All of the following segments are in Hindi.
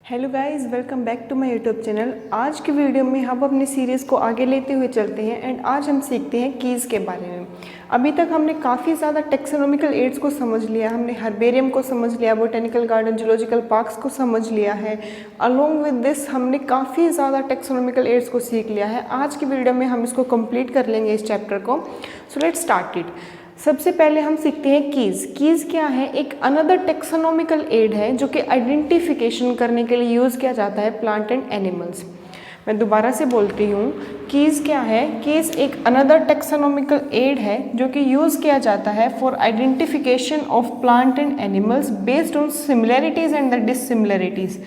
Hello guys, welcome back to my YouTube channel. आज की वीडियो में हम अपनी सीरीज़ को आगे लेते हुए चलते हैं एंड आज हम सीखते हैं कीज़ के बारे में। अभी तक हमने काफ़ी ज़्यादा टेक्सोनॉमिकल एड्स को समझ लिया, हमने हर्बेरियम को समझ लिया, बोटेनिकल गार्डन, जूलॉजिकल पार्क्स को समझ लिया है। अलोंग विद दिस हमने काफ़ी ज़्यादा टेक्सोनॉमिकल एड्स को सीख लिया है। आज की वीडियो में हम इसको कंप्लीट कर लेंगे इस चैप्टर को। So let's start it. सबसे पहले हम सीखते हैं कीज़। कीज़ क्या है? एक अनदर टेक्सोनॉमिकल एड है जो कि आइडेंटिफिकेशन करने के लिए यूज़ किया जाता है प्लांट एंड एनिमल्स। मैं दोबारा से बोलती हूँ, कीज़ क्या है? कीज़ एक अनदर टेक्सोनॉमिकल एड है जो कि यूज़ किया जाता है for identification of plant and animals based on similarities and the dissimilarities.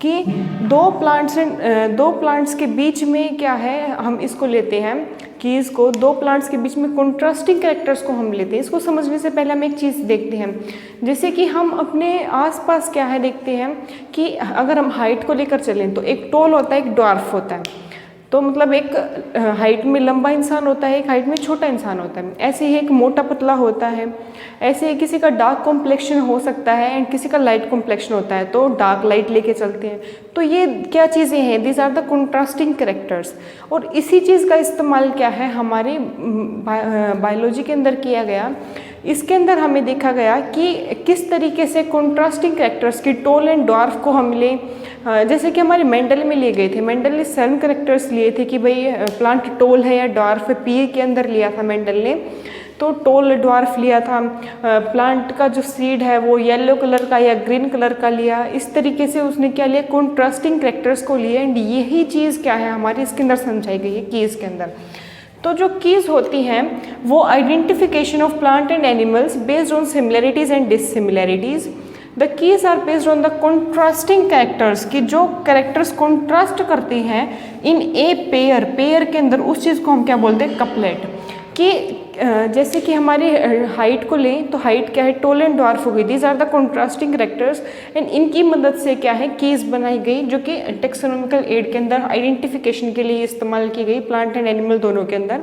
कि दो प्लांट्स के बीच में क्या है, हम इसको लेते हैं कीज़ को, दो प्लांट्स के बीच में कॉन्ट्रास्टिंग कैरेक्टर्स को हम लेते हैं। इसको समझने से पहले हम एक चीज़ देखते हैं, जैसे कि हम अपने आसपास क्या है देखते हैं कि अगर हम हाइट को लेकर चलें तो एक टॉल होता है, एक ड्वार्फ होता है। तो मतलब एक हाइट में लंबा इंसान होता है, एक हाइट में छोटा इंसान होता है। ऐसे ही एक मोटा पतला होता है, ऐसे ही किसी का डार्क कॉम्प्लेक्शन हो सकता है एंड किसी का लाइट कॉम्प्लेक्शन होता है, तो डार्क लाइट लेके चलते हैं। तो ये क्या चीज़ें हैं? These are the contrasting characters. और इसी चीज़ का इस्तेमाल क्या है हमारी बायोलॉजी के अंदर किया गया। इसके अंदर हमें देखा गया कि किस तरीके से कॉन्ट्रास्टिंग कैरेक्टर्स की टॉल एंड ड्वार्फ को हम ले, जैसे कि हमारे मेंडल में लिए गए थे। मेंडल ने 7 कैरेक्टर्स लिए थे कि भाई प्लांट टॉल है या ड्वार्फ है। पी के अंदर लिया था मेंडल ने, तो टॉल ड्वार्फ लिया था। प्लांट का जो सीड है वो येलो कलर का या ग्रीन कलर का लिया। इस तरीके से उसने क्या लिया, कॉन्ट्रास्टिंग कैरेक्टर्स को लिए। एंड यही चीज़ क्या है हमारी इसके अंदर समझाई गई है कीज़ के अंदर। तो जो कीज़ होती हैं वो identification of plant and animals based on similarities and dissimilarities. The keys are based on the contrasting characters, कि जो कैरेक्टर्स कॉन्ट्रास्ट करते हैं इन ए पेयर। पेयर के अंदर उस चीज़ को हम क्या बोलते हैं? कपलेट। कि जैसे कि हमारी हाइट को लें तो हाइट क्या है? टॉल एंड ड्वार्फ हो गई। These are the contrasting characters and इनकी मदद से क्या है कीज़ बनाई गई, जो कि टेक्सोनॉमिकल एड के अंदर आइडेंटिफिकेशन के लिए इस्तेमाल की गई, प्लांट एंड एनिमल दोनों के अंदर।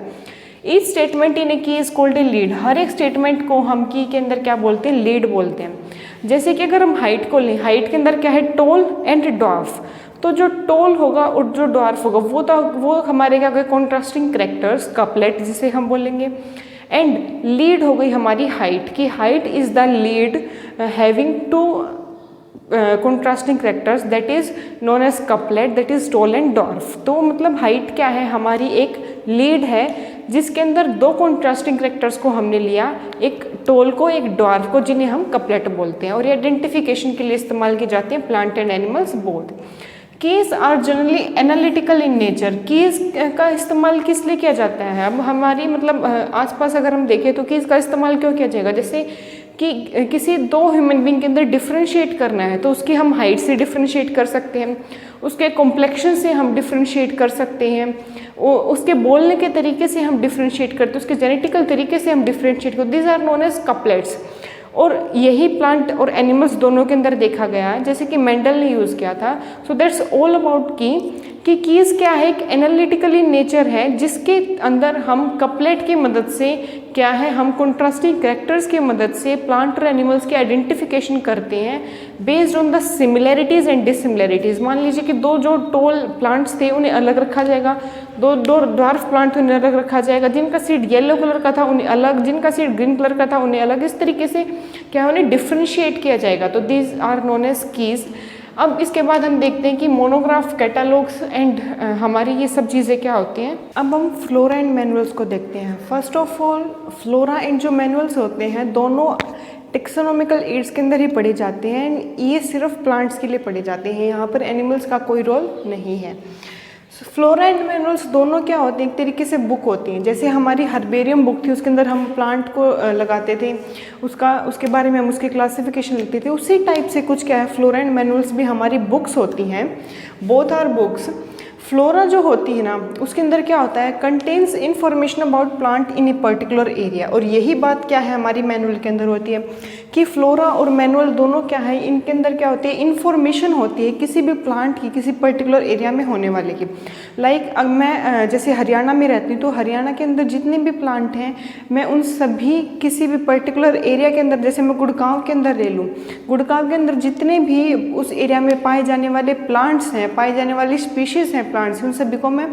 ईच स्टेटमेंट इन ए की इज कॉल्ड ए लीड। हर एक स्टेटमेंट को हम की के अंदर क्या बोलते हैं? लीड बोलते हैं। जैसे कि अगर हम हाइट को लें, हाइट के अंदर क्या है? Toll and dwarf. तो जो टॉल होगा और जो ड्वार्फ होगा वो हमारे क्या गए? कॉन्ट्रास्टिंग कैरेक्टर्स, कपलेट जिसे हम बोलेंगे। एंड लीड हो गई हमारी हाइट, की height is the lead having two contrasting characters, that is known as couplet, that is tall and dwarf. तो मतलब हाइट क्या है? हमारी एक लीड है जिसके अंदर दो कॉन्ट्रास्टिंग कैरेक्टर्स को हमने लिया, एक टॉल को, एक ड्वार्फ को, जिन्हें हम कपलेट बोलते हैं। और ये आइडेंटिफिकेशन के लिए इस्तेमाल की जाती हैं plant and animals both. Keys are generally analytical in nature. Keys का इस्तेमाल किस लिए किया जाता है? अब हमारी मतलब आसपास अगर हम देखें तो कीज़ का इस्तेमाल क्यों किया जाएगा? जैसे कि किसी दो ह्यूमन बीइंग के अंदर डिफ्रेंशिएट करना है तो उसकी हम हाइट से डिफ्रेंशिएट कर सकते हैं, उसके कॉम्प्लेक्शन से हम डिफ्रेंशिएट कर सकते हैं, उसके बोलने के तरीके से हम डिफ्रेंशिएट करते हैं, उसके जेनेटिकल तरीके से हम डिफ्रेंशिएट करते हैं। These are known as couplets. और यही प्लांट और एनिमल्स दोनों के अंदर देखा गया है, जैसे कि मेंडल ने यूज़ किया था। सो दैट्स ऑल अबाउट कि कीज़ क्या है? एक एनालिटिकल इन नेचर है जिसके अंदर हम कपलेट की मदद से क्या है, हम कॉन्ट्रास्टिंग कैरेक्टर्स की मदद से प्लांट और एनिमल्स की आइडेंटिफिकेशन करते हैं based on the similarities and dissimilarities. मान लीजिए कि दो जो टॉल प्लांट्स थे उन्हें अलग रखा जाएगा, दो ड्वार्फ प्लांट उन्हें अलग रखा जाएगा, जिनका सीड येलो कलर का था उन्हें अलग, जिनका सीड ग्रीन कलर का था उन्हें अलग। इस तरीके से क्या उन्हें डिफ्रेंशिएट किया जाएगा। तो these are known as keys. अब इसके बाद हम देखते हैं कि मोनोग्राफ, कैटलॉग्स एंड हमारी ये सब चीज़ें क्या होती हैं। अब हम फ्लोरा एंड मैनुअल्स को देखते हैं। First of all, flora and जो मैनुअल्स होते हैं दोनों टेक्सोनॉमिकल एड्स के अंदर ही पढ़े जाते हैं। ये सिर्फ प्लांट्स के लिए पढ़े जाते हैं, यहाँ पर एनिमल्स का कोई रोल नहीं है। फ्लोरा एंड मैनुअल्स दोनों क्या होते हैं? एक तरीके से बुक होती हैं। जैसे हमारी हर्बेरियम बुक थी, उसके अंदर हम प्लांट को लगाते थे, उसके बारे में हम उसकी क्लासिफिकेशन लिखते थे। उसी टाइप से कुछ क्या है, फ्लोरा एंड मैनुअल्स भी हमारी बुक्स होती हैं। Both are books. फ्लोरा जो होती है ना, उसके अंदर क्या होता है, contains information about plant in A particular area. और यही बात क्या है हमारी मैनुअल के अंदर होती है कि फ्लोरा और मैनुअल दोनों क्या है, इनके अंदर क्या होती है, इन्फॉर्मेशन होती है किसी भी प्लांट की किसी पर्टिकुलर एरिया में होने वाले की। लाइक अब मैं जैसे हरियाणा में रहती हूँ, तो हरियाणा के अंदर जितने भी प्लांट हैं मैं उन सभी किसी भी पर्टिकुलर एरिया के अंदर, जैसे मैं गुड़गांव के अंदर ले लूँ, गुड़गांव के अंदर जितने भी उस एरिया में पाए जाने वाले प्लांट्स हैं, पाई जाने वाली स्पीशीज़ हैं प्लांट्स, उन सभी को मैं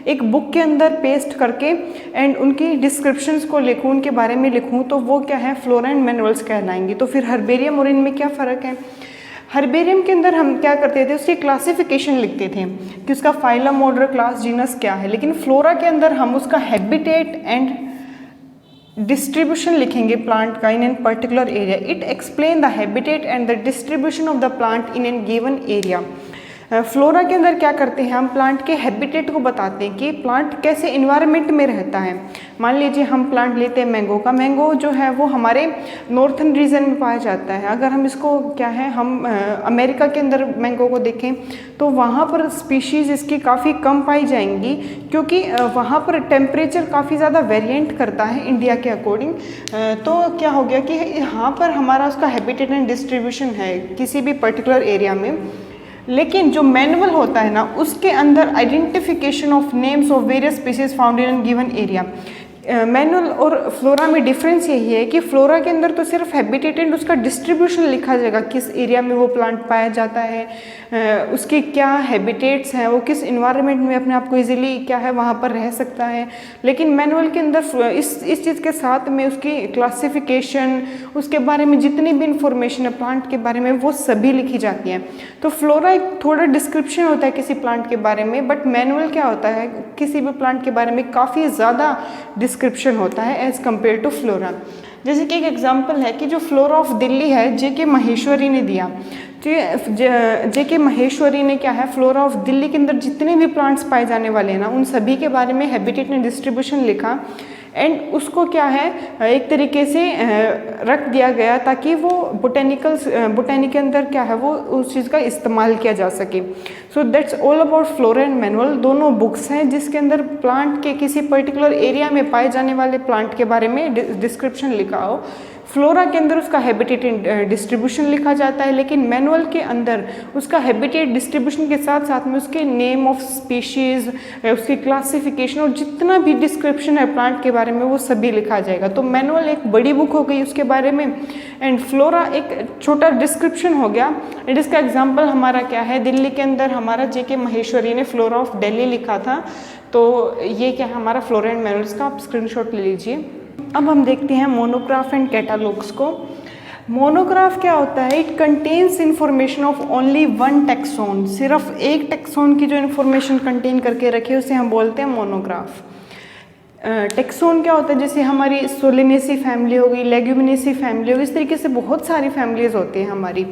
एक बुक के अंदर पेस्ट करके एंड उनकी डिस्क्रिप्शंस को लिखूँ, उनके बारे में लिखूँ, तो वो क्या है, फ्लोरा एंड मैनुअल्स कहलाएंगी। तो फिर हर्बेरियम और इनमें क्या फ़र्क है? हर्बेरियम के अंदर हम क्या करते थे, उसकी क्लासिफिकेशन लिखते थे कि उसका फाइलम, ऑर्डर, क्लास, जीनस क्या है, लेकिन फ्लोरा के अंदर हम उसका हैबिटेट एंड डिस्ट्रीब्यूशन लिखेंगे प्लांट का in an particular area. It explain the habitat and the distribution of the plant in an given area. Flora के अंदर क्या करते हैं, हम प्लांट के हैबिटेट को बताते हैं कि प्लांट कैसे इन्वायरमेंट में रहता है। मान लीजिए हम प्लांट लेते हैं मैंगो का, मैंगो जो है वो हमारे नॉर्थन रीजन में पाया जाता है। अगर हम इसको क्या है, हम अमेरिका के अंदर मैंगो को देखें तो वहाँ पर स्पीशीज़ इसकी काफ़ी कम पाई जाएंगी, क्योंकि वहाँ पर टेम्परेचर काफ़ी ज़्यादा वेरिएंट करता है इंडिया के अकॉर्डिंग। तो क्या हो गया कि यहाँ पर हमारा उसका हैबिटेट एंड डिस्ट्रीब्यूशन है किसी भी पर्टिकुलर एरिया में। लेकिन जो मैनुअल होता है ना, उसके अंदर identification of names of various species found in given area. Manual और फ्लोरा में डिफरेंस यही है कि फ्लोरा के अंदर तो सिर्फ हैबिटेट एंड उसका डिस्ट्रीब्यूशन लिखा जाएगा, किस एरिया में वो प्लांट पाया जाता है, उसके क्या हैबिटेट्स हैं, वो किस इन्वायरमेंट में अपने आप को इजीली क्या है वहाँ पर रह सकता है। लेकिन मैनुअल के अंदर इस चीज़ के साथ में उसकी क्लासिफिकेशन, उसके बारे में जितनी भी इंफॉर्मेशन है प्लांट के बारे में, वो सभी लिखी जाती हैं। तो फ्लोरा एक थोड़ा डिस्क्रिप्शन होता है किसी प्लांट के बारे में, बट मैनुअल क्या होता है, किसी भी प्लांट के बारे में काफ़ी ज़्यादा डिस्क्रिप्शन होता है एज कम्पेयर टू फ्लोरा। जैसे कि एक एग्जांपल है कि जो फ्लोरा ऑफ दिल्ली है, जे.के. महेश्वरी ने दिया। जे.के. महेश्वरी ने क्या है, फ्लोरा ऑफ दिल्ली के अंदर जितने भी प्लांट्स पाए जाने वाले हैं ना, उन सभी के बारे में हैबिटेट एंड डिस्ट्रीब्यूशन लिखा एंड उसको क्या है एक तरीके से रख दिया गया ताकि वो बोटेनी के अंदर क्या है वो उस चीज़ का इस्तेमाल किया जा सके। So that's all about flora and manual. दोनों बुक्स हैं जिसके अंदर प्लांट के किसी पर्टिकुलर एरिया में पाए जाने वाले प्लांट के बारे में डिस्क्रिप्शन लिखा हो। फ्लोरा के अंदर उसका हैबिटेट एंड डिस्ट्रीब्यूशन लिखा जाता है, लेकिन मैनुअल के अंदर उसका हैबिटेट डिस्ट्रीब्यूशन के साथ साथ में उसके नेम ऑफ स्पीशीज़, उसकी क्लासिफिकेशन और जितना भी डिस्क्रिप्शन है प्लांट के बारे में वो सभी लिखा जाएगा। तो मैनुअल एक बड़ी बुक हो गई उसके बारे में एंड फ्लोरा एक छोटा डिस्क्रिप्शन हो गया। एंड इसका एग्जाम्पल हमारा क्या है, दिल्ली के अंदर हमारा जे.के. महेश्वरी ने फ्लोरा ऑफ दिल्ली लिखा था। तो ये क्या है हमारा फ्लोरा एंड मैनुअल्स का, आप स्क्रीनशॉट ले लीजिए। अब हम देखते हैं मोनोग्राफ एंड कैटालॉग्स को। मोनोग्राफ क्या होता है, it contains information of only one taxon. सिर्फ एक टेक्सोन की जो इन्फॉर्मेशन कंटेन करके रखे उसे हम बोलते हैं मोनोग्राफ। टेक्सोन क्या होता है, जैसे हमारी सोलेनेसी फैमिली हो गई, लेग्यूमिनेसी फैमिली हो गई, इस तरीके से बहुत सारी फैमिलीज होती हैं हमारी।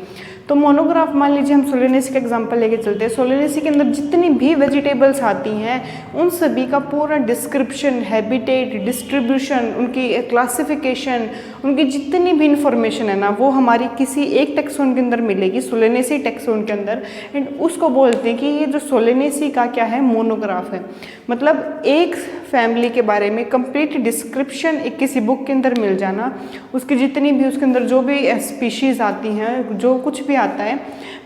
तो मोनोग्राफ मान लीजिए हम सोलेनेसी का एग्जांपल लेके चलते हैं। सोलेनेसी के अंदर जितनी भी वेजिटेबल्स आती हैं उन सभी का पूरा डिस्क्रिप्शन, हैबिटेट, डिस्ट्रीब्यूशन, उनकी क्लासिफिकेशन, उनकी जितनी भी इंफॉर्मेशन है ना वो हमारी किसी एक टेक्सोन के अंदर मिलेगी, सोलेनेसी टेक्सोन के अंदर। एंड उसको बोलते हैं कि ये जो सोलेनेसी का क्या है, मोनोग्राफ है। मतलब एक फैमिली के बारे में कंप्लीट डिस्क्रिप्शन एक किसी बुक के अंदर मिल जाना, उसकी जितनी भी उसके अंदर जो भी स्पीशीज़ आती हैं, जो कुछ भी आता है,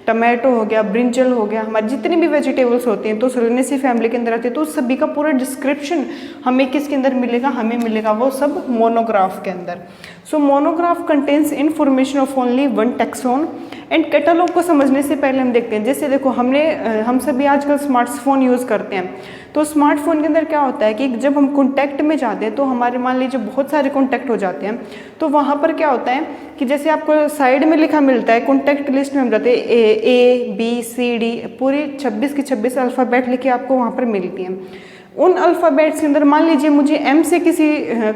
टमाटो हो गया, ब्रिंजल हो गया, हमारी जितनी भी वेजिटेबल्स होती हैं तो सोलेनेसी फैमिली के अंदर आती है, तो उस सभी का पूरा डिस्क्रिप्शन हमें किसके अंदर मिलेगा, हमें मिलेगा वो सब मोनोग्राफ के अंदर। So monograph contains information of only one taxon. And catalogue को समझने से पहले हम देखते हैं, जैसे देखो हम सभी आजकल स्मार्टफोन यूज़ करते हैं। तो स्मार्टफोन के अंदर क्या होता है कि जब हम कॉन्टैक्ट में जाते हैं तो हमारे मान लीजिए बहुत सारे कॉन्टैक्ट हो जाते हैं। तो वहाँ पर क्या होता है कि जैसे आपको साइड में लिखा मिलता है, कॉन्टैक्ट लिस्ट में हम जाते हैं, A B C D पूरी 26 की 26 अल्फ़ाबेट लिखे आपको वहाँ पर मिलती हैं। उन अल्फ़ाबेट्स के अंदर मान लीजिए मुझे M से किसी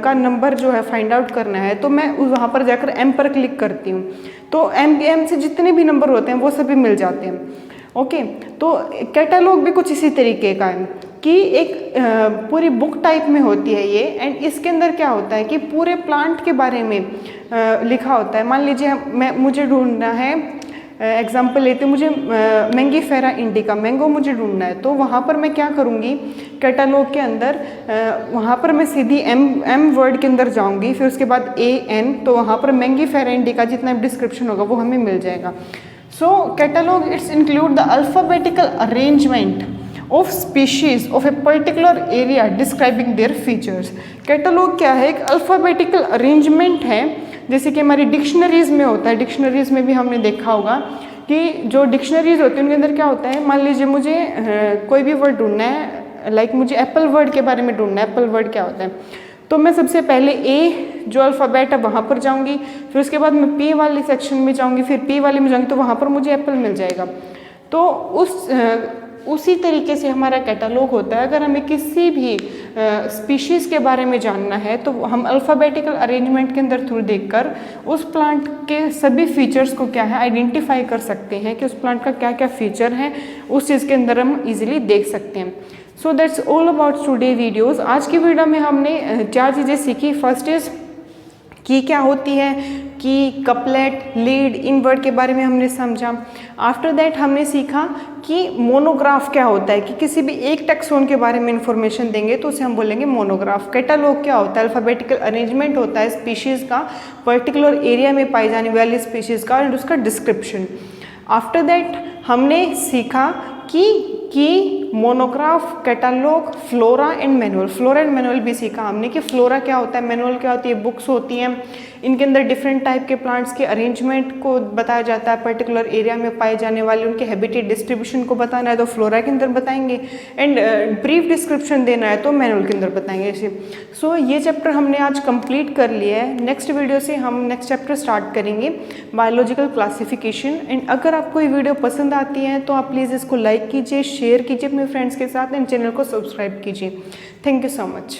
का नंबर जो है फाइंड आउट करना है, तो मैं वहाँ पर जाकर M पर क्लिक करती हूँ, तो M से जितने भी नंबर होते हैं वो सभी मिल जाते हैं। ओके, तो कैटलॉग भी कुछ इसी तरीके का है कि एक पूरी बुक टाइप में होती है ये। एंड इसके अंदर क्या होता है कि पूरे प्लांट के बारे में लिखा होता है। मान लीजिए मुझे ढूंढना है एग्जांपल लेते हैं, मुझे मैंगीफेरा इंडिका मैंगो मुझे ढूंढना है, तो वहाँ पर मैं क्या करूँगी, कैटलॉग के अंदर वहाँ पर मैं सीधी एम वर्ड के अंदर जाऊँगी, फिर उसके बाद AN, तो वहाँ पर मैंगीफेरा इंडिका जितना डिस्क्रिप्शन होगा वो हमें मिल जाएगा। So catalogue its include the alphabetical arrangement of species of a particular area describing their features. Catalogue क्या है, एक अल्फ़ाबेटिकल अरेंजमेंट है, जैसे कि हमारी डिक्शनरीज़ में होता है। डिक्शनरीज़ में भी हमने देखा होगा कि जो डिक्शनरीज़ होती है उनके अंदर क्या होता है, मान लीजिए मुझे कोई भी वर्ड ढूंढना है, लाइक मुझे एप्पल वर्ड के बारे में ढूंढना है, एप्पल वर्ड क्या होता है, तो मैं सबसे पहले ए जो अल्फ़ाबेट है वहाँ पर जाऊँगी, फिर उसके बाद मैं P वाली सेक्शन में जाऊँगी, फिर P वाले में जाऊँगी, तो वहाँ पर मुझे एप्पल मिल जाएगा। तो उसी तरीके से हमारा कैटलॉग होता है। अगर हमें किसी भी स्पीशीज़ के बारे में जानना है तो हम अल्फ़ाबेटिकल अरेंजमेंट के अंदर थ्रू देखकर उस प्लांट के सभी फीचर्स को क्या है आइडेंटिफाई कर सकते हैं कि उस प्लांट का क्या क्या फीचर है, उस चीज़ के अंदर हम इजीली देख सकते हैं। So that's all about today videos. आज की वीडियो में हमने 4 चीज़ें सीखी। फर्स्ट इज़ की क्या होती है, की, कपलेट, लीड, इन वर्ड के बारे में हमने समझा। आफ्टर दैट हमने सीखा कि मोनोग्राफ क्या होता है, कि किसी भी एक टैक्सोन के बारे में इंफॉर्मेशन देंगे तो उसे हम बोलेंगे मोनोग्राफ। कैटलॉग क्या होता है, अल्फ़ाबेटिकल अरेंजमेंट होता है स्पीशीज़ का, पर्टिकुलर एरिया में पाई जाने वाली स्पीशीज़ का, और उसका डिस्क्रिप्शन। आफ्टर दैट हमने सीखा कि monograph, catalogue, flora and manual. Flora and manual भी सीखा हमने कि फ्लोरा क्या होता है, मैनुअल क्या होती है, बुक्स होती हैं, इनके अंदर डिफरेंट टाइप के प्लांट्स के अरेंजमेंट को बताया जाता है, पर्टिकुलर एरिया में पाए जाने वाले उनके हैबिटेट डिस्ट्रीब्यूशन को बताना है तो फ्लोरा के अंदर बताएंगे, एंड ब्रीफ डिस्क्रिप्शन देना है तो मैनुअल के अंदर बताएंगे ऐसे। सो ये चैप्टर हमने आज कंप्लीट कर लिया है। नेक्स्ट वीडियो से हम नेक्स्ट चैप्टर स्टार्ट करेंगे, बायोलॉजिकल क्लासिफिकेशन। एंड अगर आपको ये वीडियो पसंद आती है तो आप प्लीज़ इसको लाइक कीजिए, शेयर कीजिए अपने फ्रेंड्स के साथ, एंड चैनल को सब्सक्राइब कीजिए। Thank you so much.